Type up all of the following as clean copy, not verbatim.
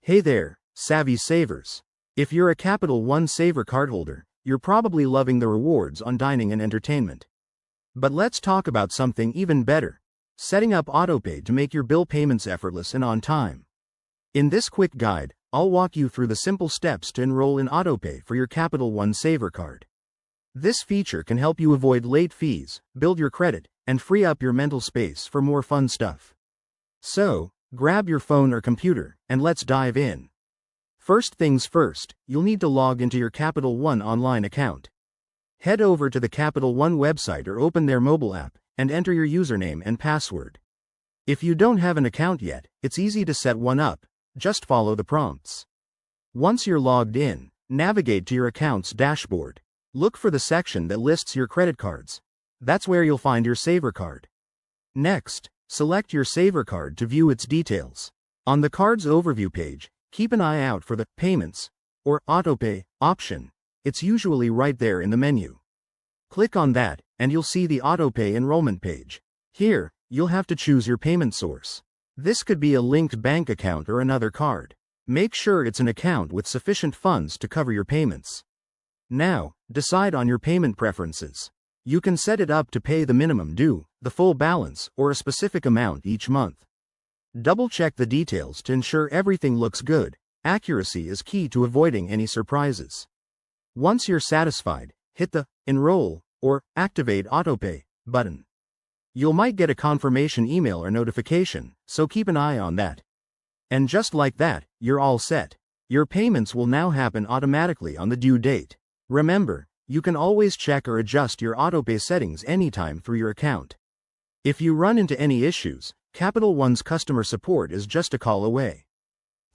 Hey there, savvy savers. If you're a Capital One Savor cardholder, you're probably loving the rewards on dining and entertainment. But let's talk about something even better: setting up autopay to make your bill payments effortless and on time. In this quick guide, I'll walk you through the simple steps to enroll in autopay for your Capital One Savor card. This feature can help you avoid late fees, build your credit, and free up your mental space for more fun stuff. So, grab your phone or computer, and let's dive in. First things first, you'll need to log into your Capital One online account. Head over to the Capital One website or open their mobile app, and enter your username and password. If you don't have an account yet, it's easy to set one up. Just follow the prompts. Once you're logged in, navigate to your account's dashboard. Look for the section that lists your credit cards. That's where you'll find your Savor card. Next, select your Savor card to view its details. On the card's overview page, keep an eye out for the Payments or Autopay option. It's usually right there in the menu. Click on that, and you'll see the Autopay enrollment page. Here, you'll have to choose your payment source. This could be a linked bank account or another card. Make sure it's an account with sufficient funds to cover your payments. Now, decide on your payment preferences. You can set it up to pay the minimum due, the full balance, or a specific amount each month. Double-check the details to ensure everything looks good. Accuracy is key to avoiding any surprises. Once you're satisfied, hit the Enroll or Activate Autopay button. You might get a confirmation email or notification, so keep an eye on that. And just like that, you're all set. Your payments will now happen automatically on the due date. Remember, you can always check or adjust your autopay settings anytime through your account. If you run into any issues, Capital One's customer support is just a call away.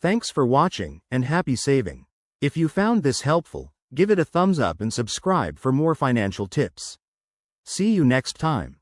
Thanks for watching, and happy saving. If you found this helpful, give it a thumbs up and subscribe for more financial tips. See you next time.